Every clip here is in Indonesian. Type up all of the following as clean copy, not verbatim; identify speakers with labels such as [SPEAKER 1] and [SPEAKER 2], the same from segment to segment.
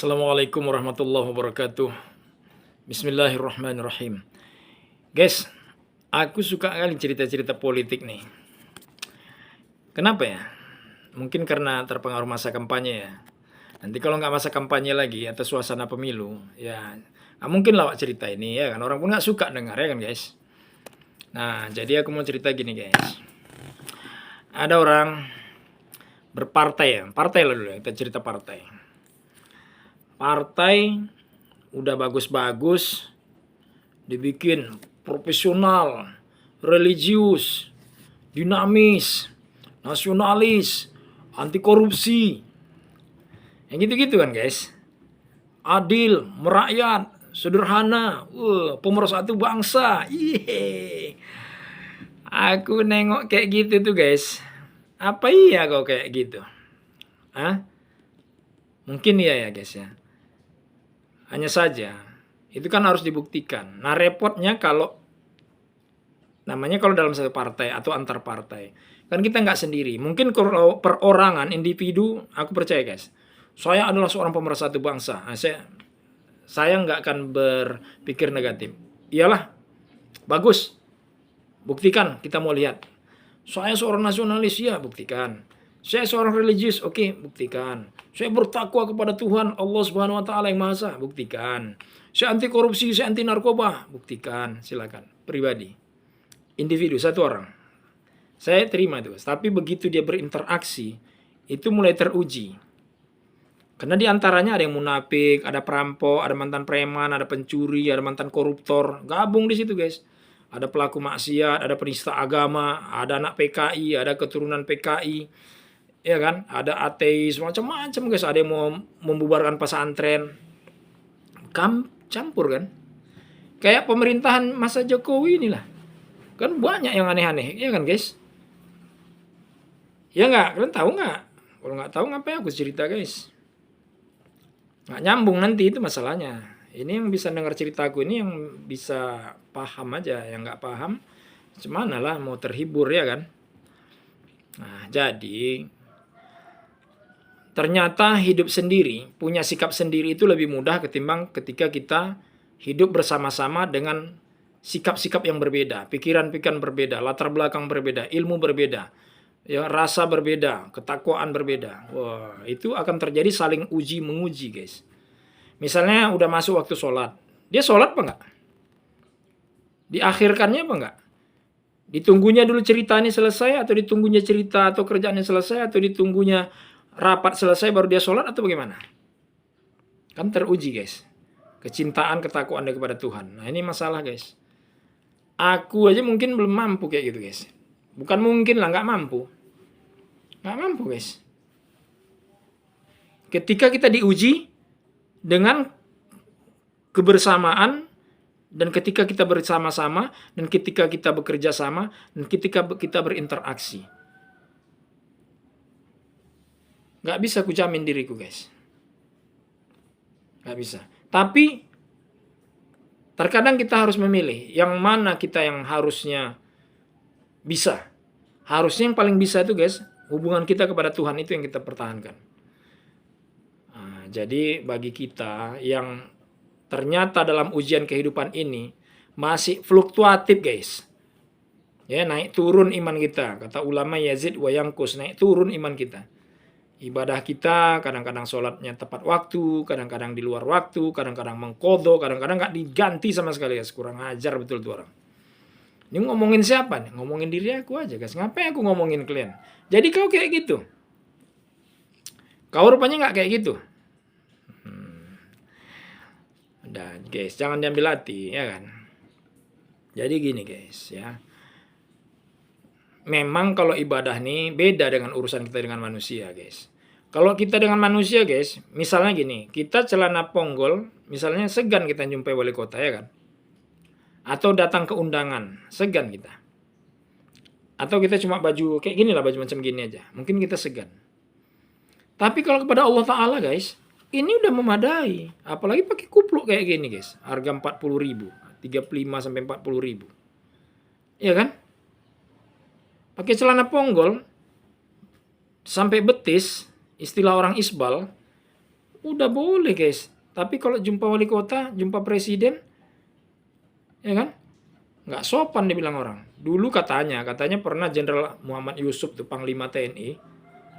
[SPEAKER 1] Assalamualaikum warahmatullahi wabarakatuh. Bismillahirrahmanirrahim. Guys, aku suka kali cerita-cerita politik nih. Kenapa ya? Mungkin karena terpengaruh masa kampanye ya. Nanti kalau nggak masa kampanye lagi atau suasana pemilu, ya nggak mungkin lawak cerita ini ya kan. Orang pun nggak suka dengar ya kan guys. Nah, jadi aku mau cerita gini guys. Ada orang berpartai ya. Partai lah dulu ya, kita cerita partai. Partai udah bagus-bagus, dibikin profesional, religius, dinamis, nasionalis, anti korupsi. Yang gitu-gitu kan guys. Adil, merakyat, sederhana, pemersatu bangsa. Iye. Aku nengok kayak gitu tuh guys. Apa iya kau kayak gitu? Hah? Mungkin iya ya guys ya. Hanya saja, itu kan harus dibuktikan. Nah repotnya kalau, namanya kalau dalam satu partai atau antar partai, kan kita nggak sendiri. Mungkin kalau perorangan, individu, aku percaya guys, saya adalah seorang pemersatu bangsa. Nah, saya nggak akan berpikir negatif. Iyalah, bagus, buktikan, kita mau lihat. Saya seorang nasionalis, ya buktikan. Saya seorang religius, oke, buktikan. Saya bertakwa kepada Tuhan Allah Subhanahu wa taala yang Maha Esa, buktikan. Saya anti korupsi, saya anti narkoba, buktikan, silakan. Pribadi. Individu satu orang. Saya terima itu, tapi begitu dia berinteraksi, itu mulai teruji. Karena di antaranya ada yang munafik, ada perampok, ada mantan preman, ada pencuri, ada mantan koruptor, gabung di situ, guys. Ada pelaku maksiat, ada penista agama, ada anak PKI, ada keturunan PKI. Ya kan, ada ateis, macam-macam guys. Ada yang mau membubarkan pesantren, campur kan. Kayak pemerintahan masa Jokowi inilah, kan banyak yang aneh-aneh, ya kan guys. Ya nggak, kalian tahu nggak? Kalau nggak tahu ngapain aku cerita guys? Nggak nyambung nanti itu masalahnya. Ini yang bisa dengar ceritaku ini yang bisa paham aja, yang nggak paham, cuman lah mau terhibur ya kan. Nah jadi ternyata hidup sendiri, punya sikap sendiri itu lebih mudah ketimbang ketika kita hidup bersama-sama dengan sikap-sikap yang berbeda, pikiran-pikiran berbeda, latar belakang berbeda, ilmu berbeda, ya rasa berbeda, ketakwaan berbeda. Wah, itu akan terjadi saling uji menguji, guys. Misalnya udah masuk waktu sholat, dia sholat apa enggak? Diakhirkannya apa enggak? Ditunggunya dulu cerita ini selesai, atau ditunggunya cerita atau kerjaannya selesai, atau ditunggunya rapat selesai baru dia sholat atau bagaimana? Kan teruji guys. Kecintaan, ketakwaan dia kepada Tuhan. Nah ini masalah guys. Aku aja mungkin belum mampu kayak gitu guys. Bukan mungkin lah, nggak mampu. Nggak mampu guys. Ketika kita diuji dengan kebersamaan, dan ketika kita bersama-sama, dan ketika kita bekerja sama, dan ketika kita berinteraksi. Nggak bisa aku jamin diriku guys. Nggak bisa. Tapi terkadang kita harus memilih yang mana kita yang harusnya bisa. Harusnya yang paling bisa itu guys, hubungan kita kepada Tuhan itu yang kita pertahankan. Nah, jadi bagi kita yang ternyata dalam ujian kehidupan ini masih fluktuatif guys. Ya, naik turun iman kita. Kata ulama Yazid wa Yangkus, naik turun iman kita. Ibadah kita kadang-kadang sholatnya tepat waktu, kadang-kadang di luar waktu, kadang-kadang mengkodo, kadang-kadang nggak diganti sama sekali guys. Kurang ajar betul tuh orang. Ini ngomongin siapa nih? Ngomongin diri aku aja guys. Ngapain aku ngomongin kalian? Jadi kau kayak gitu. Kau rupanya nggak kayak gitu. Udah guys, jangan diambil hati ya kan. Jadi gini guys ya. Memang kalau ibadah nih beda dengan urusan kita dengan manusia guys. Kalau kita dengan manusia guys, misalnya gini, kita celana ponggol, misalnya segan kita jumpai wali kota ya kan. Atau datang ke undangan, segan kita. Atau kita cuma baju kayak gini lah, baju macam gini aja. Mungkin kita segan. Tapi kalau kepada Allah Ta'ala guys, ini udah memadai. Apalagi pakai kupluk kayak gini guys. Harga 40.000, 35-40.000. Iya kan? Pakai celana ponggol sampai betis, istilah orang isbal, Udah boleh guys. Tapi kalau jumpa wali kota, jumpa presiden, ya kan? Nggak sopan dibilang orang. Dulu katanya pernah Jenderal Muhammad Yusuf tuh Panglima TNI,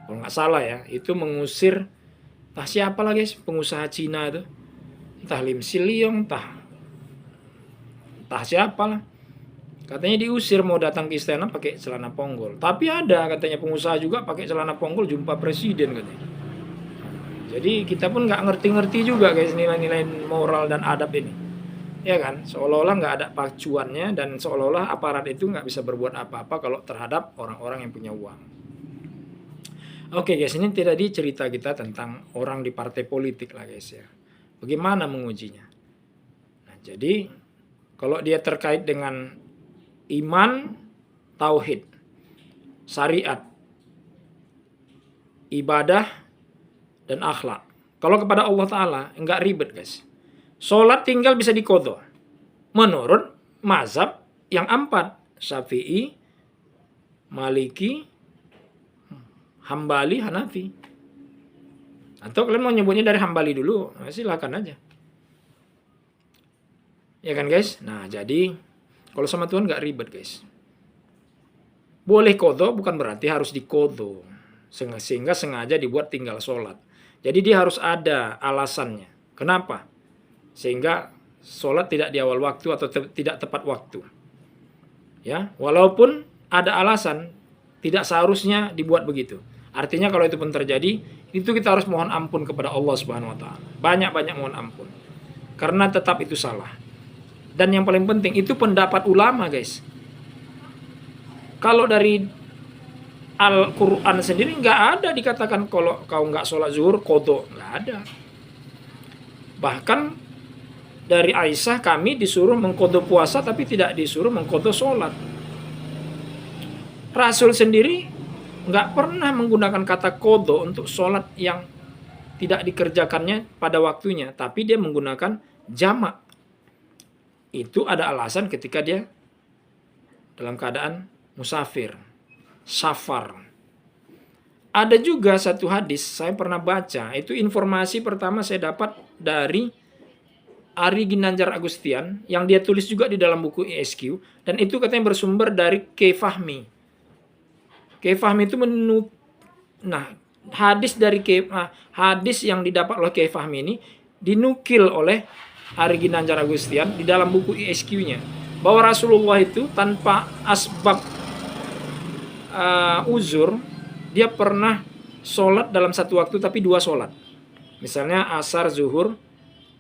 [SPEAKER 1] kalau nggak salah ya, itu mengusir entah siapa lah guys, pengusaha Cina itu, entah Lim Siliong, entah siapa lah. Katanya diusir mau datang ke istana pakai celana ponggol. Tapi ada katanya pengusaha juga pakai celana ponggol jumpa presiden katanya. Jadi kita pun nggak ngerti-ngerti juga guys nilai-nilai moral dan adab ini. Ya kan, seolah-olah nggak ada pacuannya dan seolah-olah aparat itu nggak bisa berbuat apa-apa kalau terhadap orang-orang yang punya uang. Oke guys, ini tadi cerita kita tentang orang di partai politik lah guys ya. Bagaimana mengujinya? Nah, jadi kalau dia terkait dengan iman, tauhid, syariat, ibadah, dan akhlak. Kalau kepada Allah Ta'ala enggak ribet guys. Sholat tinggal bisa diqodho. Menurut mazhab yang 4. Syafi'i, Maliki, Hambali, Hanafi. Atau kalian mau nyebutnya dari Hambali dulu, silakan aja. Ya kan guys? Nah jadi kalau sama Tuhan enggak ribet guys. Boleh qodho bukan berarti harus diqodho. Sehingga sengaja dibuat tinggal sholat. Jadi dia harus ada alasannya. Kenapa? Sehingga sholat tidak di awal waktu atau tidak tepat waktu. Ya, walaupun ada alasan, tidak seharusnya dibuat begitu. Artinya kalau itu pun terjadi, itu kita harus mohon ampun kepada Allah Subhanahu wa taala. Banyak-banyak mohon ampun. Karena tetap itu salah. Dan yang paling penting itu pendapat ulama, guys. Kalau dari Al-Quran sendiri nggak ada dikatakan kalau kau nggak sholat zuhur qodho, nggak ada. Bahkan dari Aisyah kami disuruh mengqodho puasa tapi tidak disuruh mengqodho sholat. Rasul sendiri nggak pernah menggunakan kata qodho untuk sholat yang tidak dikerjakannya pada waktunya, tapi dia menggunakan jamak. Itu ada alasan ketika dia dalam keadaan musafir, safar. Ada juga satu hadis saya pernah baca, itu informasi pertama saya dapat dari Ari Ginanjar Agustian yang dia tulis juga di dalam buku ISQ, dan itu katanya bersumber dari K. Fahmi. K. Fahmi itu hadis yang didapat oleh K. Fahmi ini dinukil oleh Ari Ginanjar Agustian di dalam buku ISQ-nya, bahwa Rasulullah itu tanpa asbab uzur, dia pernah sholat dalam satu waktu tapi 2 sholat. Misalnya asar, zuhur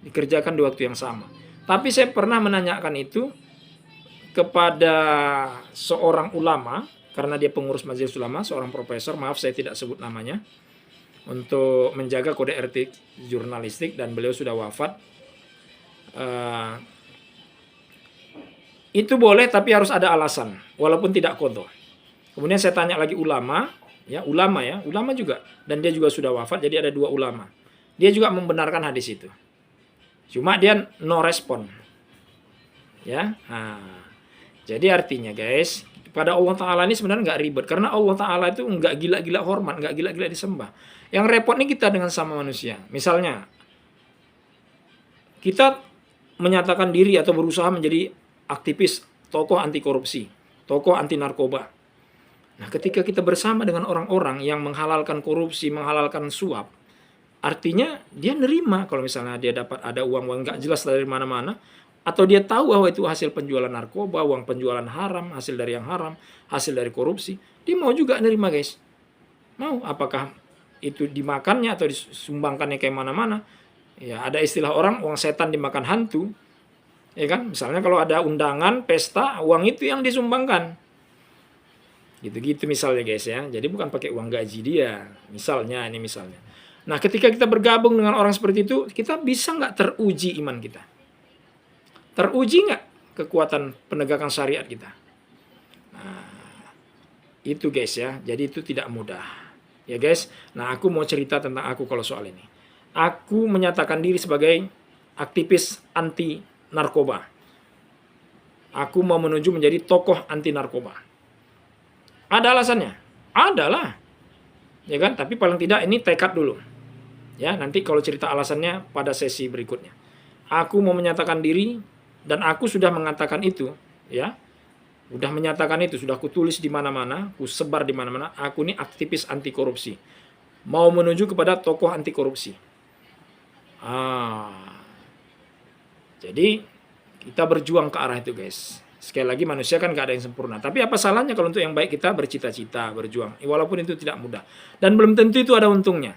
[SPEAKER 1] dikerjakan di waktu yang sama. Tapi saya pernah menanyakan itu kepada seorang ulama, karena dia pengurus majelis ulama, seorang profesor, maaf saya tidak sebut namanya, untuk menjaga kode etik jurnalistik, dan beliau sudah wafat. Itu boleh tapi harus ada alasan, walaupun tidak qodho. Kemudian saya tanya lagi ulama juga, dan dia juga sudah wafat, jadi ada 2 ulama. Dia juga membenarkan hadis itu. Cuma dia no respon. Ya. Nah, jadi artinya guys, pada Allah Ta'ala ini sebenarnya nggak ribet, karena Allah Ta'ala itu nggak gila-gila hormat, nggak gila-gila disembah. Yang repot nih kita dengan sama manusia. Misalnya, kita menyatakan diri atau berusaha menjadi aktivis, tokoh anti korupsi, tokoh anti narkoba. Nah, ketika kita bersama dengan orang-orang yang menghalalkan korupsi, menghalalkan suap, artinya dia nerima kalau misalnya dia dapat ada uang nggak jelas dari mana-mana, atau dia tahu bahwa itu hasil penjualan narkoba, uang penjualan haram, hasil dari yang haram, hasil dari korupsi, dia mau juga nerima guys. Mau, apakah itu dimakannya atau disumbangkannya kayak mana-mana. Ya, ada istilah orang, uang setan dimakan hantu. Ya kan, misalnya kalau ada undangan, pesta, uang itu yang disumbangkan. Gitu-gitu misalnya guys ya. Jadi bukan pakai uang gaji dia. Misalnya. Nah, ketika kita bergabung dengan orang seperti itu, kita bisa nggak teruji iman kita? Teruji nggak kekuatan penegakan syariat kita? Nah, itu guys ya. Jadi itu tidak mudah. Ya guys. Nah, aku mau cerita tentang aku kalau soal ini. Aku menyatakan diri sebagai aktivis anti narkoba. Aku mau menuju menjadi tokoh anti narkoba. Ada alasannya? Adalah. Ya kan? Tapi paling tidak ini tekad dulu. Ya, nanti kalau cerita alasannya pada sesi berikutnya. Aku mau menyatakan diri dan aku sudah mengatakan itu, ya. Udah menyatakan itu, sudah kutulis di mana-mana, ku sebar di mana-mana. Aku ini aktivis anti korupsi. Mau menuju kepada tokoh anti korupsi. Jadi kita berjuang ke arah itu, guys. Sekali lagi manusia kan gak ada yang sempurna. Tapi apa salahnya kalau untuk yang baik kita bercita-cita, berjuang. Walaupun itu tidak mudah. Dan belum tentu itu ada untungnya.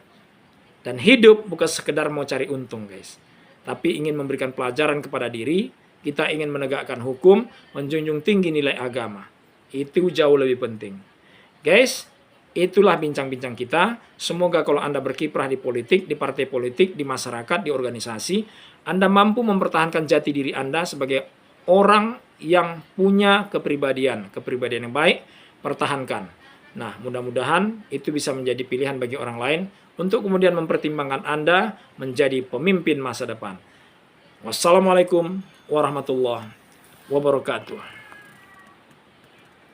[SPEAKER 1] Dan hidup bukan sekedar mau cari untung, guys. Tapi ingin memberikan pelajaran kepada diri, kita ingin menegakkan hukum, menjunjung tinggi nilai agama. Itu jauh lebih penting. Guys, itulah bincang-bincang kita. Semoga kalau Anda berkiprah di politik, di partai politik, di masyarakat, di organisasi, Anda mampu mempertahankan jati diri Anda sebagai orang yang punya kepribadian yang baik, pertahankan. Nah, mudah-mudahan itu bisa menjadi pilihan bagi orang lain untuk kemudian mempertimbangkan Anda menjadi pemimpin masa depan. Wassalamualaikum warahmatullahi wabarakatuh.